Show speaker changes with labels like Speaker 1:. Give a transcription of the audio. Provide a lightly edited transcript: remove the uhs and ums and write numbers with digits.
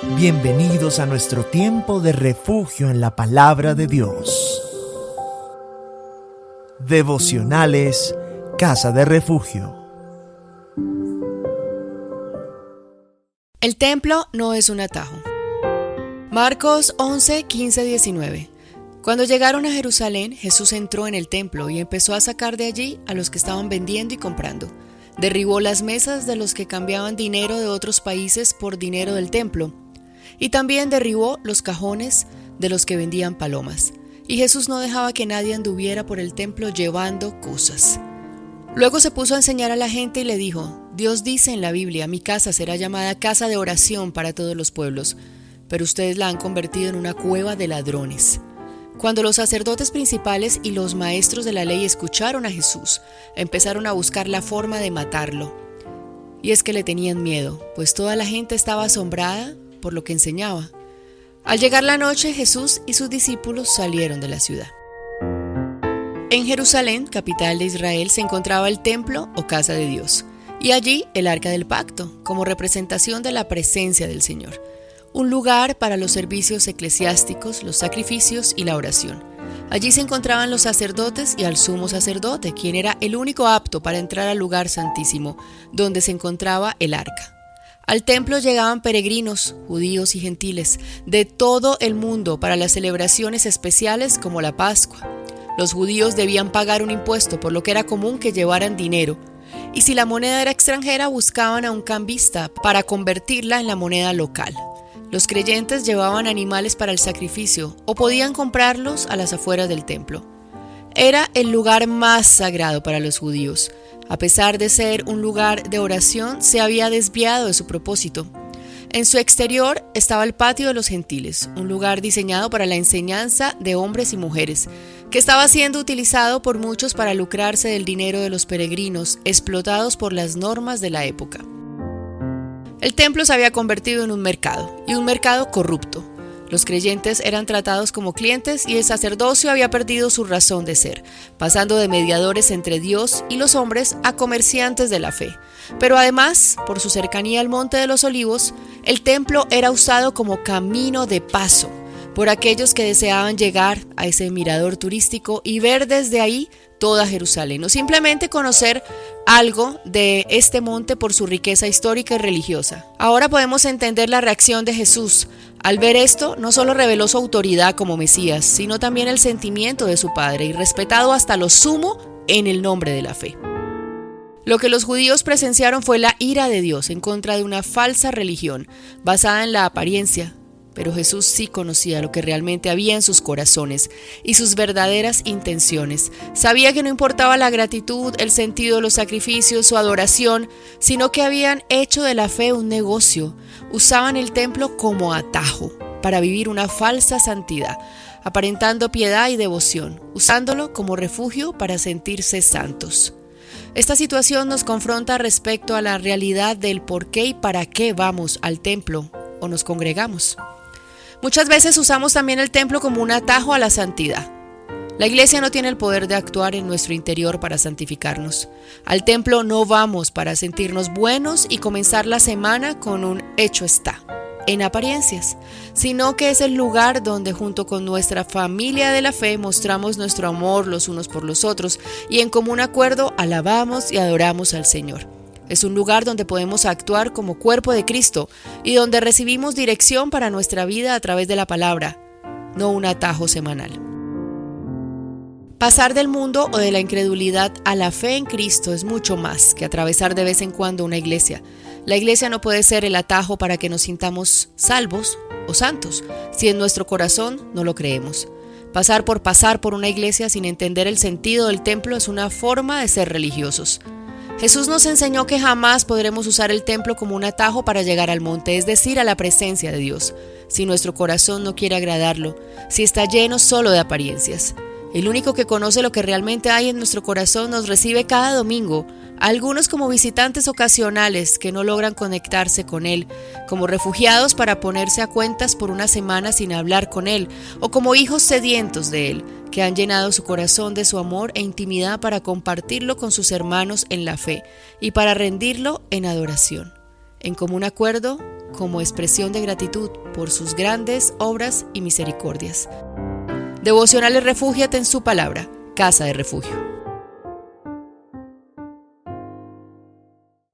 Speaker 1: Bienvenidos a nuestro tiempo de refugio en la palabra de Dios. Devocionales Casa de Refugio.
Speaker 2: El templo no es un atajo. Marcos 11, 15, 19. Cuando llegaron a Jerusalén, Jesús entró en el templo y empezó a sacar de allí a los que estaban vendiendo y comprando. Derribó las mesas de los que cambiaban dinero de otros países por dinero del templo. Y también derribó los cajones de los que vendían palomas. Y Jesús no dejaba que nadie anduviera por el templo llevando cosas. Luego se puso a enseñar a la gente y le dijo: Dios dice en la Biblia, mi casa será llamada casa de oración para todos los pueblos, pero ustedes la han convertido en una cueva de ladrones. Cuando los sacerdotes principales y los maestros de la ley escucharon a Jesús, empezaron a buscar la forma de matarlo. Y es que le tenían miedo, pues toda la gente estaba asombrada por lo que enseñaba. Al llegar la noche, Jesús y sus discípulos salieron de la ciudad. En Jerusalén, capital de Israel, se encontraba el templo o casa de Dios, y allí el arca del pacto, como representación de la presencia del Señor. Un lugar para los servicios eclesiásticos, los sacrificios y la oración. Allí se encontraban los sacerdotes y al sumo sacerdote, quien era el único apto para entrar al lugar santísimo, donde se encontraba el arca. Al templo llegaban peregrinos, judíos y gentiles, de todo el mundo para las celebraciones especiales como la Pascua. Los judíos debían pagar un impuesto, por lo que era común que llevaran dinero. Y si la moneda era extranjera, buscaban a un cambista para convertirla en la moneda local. Los creyentes llevaban animales para el sacrificio o podían comprarlos a las afueras del templo. Era el lugar más sagrado para los judíos. A pesar de ser un lugar de oración, se había desviado de su propósito. En su exterior estaba el patio de los gentiles, un lugar diseñado para la enseñanza de hombres y mujeres, que estaba siendo utilizado por muchos para lucrarse del dinero de los peregrinos, explotados por las normas de la época. El templo se había convertido en un mercado, y un mercado corrupto. Los creyentes eran tratados como clientes y el sacerdocio había perdido su razón de ser, pasando de mediadores entre Dios y los hombres a comerciantes de la fe. Pero además, por su cercanía al Monte de los Olivos, el templo era usado como camino de paso por aquellos que deseaban llegar a ese mirador turístico y ver desde ahí toda Jerusalén, o simplemente conocer algo de este monte por su riqueza histórica y religiosa. Ahora podemos entender la reacción de Jesús. Al ver esto, no solo reveló su autoridad como Mesías, sino también el sentimiento de su Padre, y respetado hasta lo sumo en el nombre de la fe. Lo que los judíos presenciaron fue la ira de Dios en contra de una falsa religión, basada en la apariencia. Pero Jesús sí conocía lo que realmente había en sus corazones y sus verdaderas intenciones. Sabía que no importaba la gratitud, el sentido de los sacrificios, su adoración, sino que habían hecho de la fe un negocio. Usaban el templo como atajo para vivir una falsa santidad, aparentando piedad y devoción, usándolo como refugio para sentirse santos. Esta situación nos confronta respecto a la realidad del por qué y para qué vamos al templo o nos congregamos. Muchas veces usamos también el templo como un atajo a la santidad. La iglesia no tiene el poder de actuar en nuestro interior para santificarnos. Al templo no vamos para sentirnos buenos y comenzar la semana con un hecho está, en apariencias, sino que es el lugar donde junto con nuestra familia de la fe mostramos nuestro amor los unos por los otros y en común acuerdo alabamos y adoramos al Señor. Es un lugar donde podemos actuar como cuerpo de Cristo y donde recibimos dirección para nuestra vida a través de la palabra, no un atajo semanal. Pasar del mundo o de la incredulidad a la fe en Cristo es mucho más que atravesar de vez en cuando una iglesia. La iglesia no puede ser el atajo para que nos sintamos salvos o santos, si en nuestro corazón no lo creemos. Pasar por una iglesia sin entender el sentido del templo es una forma de ser religiosos. Jesús nos enseñó que jamás podremos usar el templo como un atajo para llegar al monte, es decir, a la presencia de Dios, si nuestro corazón no quiere agradarlo, si está lleno solo de apariencias. El único que conoce lo que realmente hay en nuestro corazón nos recibe cada domingo, algunos como visitantes ocasionales que no logran conectarse con Él, como refugiados para ponerse a cuentas por una semana sin hablar con Él, o como hijos sedientos de Él, que han llenado su corazón de su amor e intimidad para compartirlo con sus hermanos en la fe y para rendirlo en adoración. En común acuerdo, como expresión de gratitud por sus grandes obras y misericordias. Devocionales Refúgiate en su palabra, Casa de Refugio.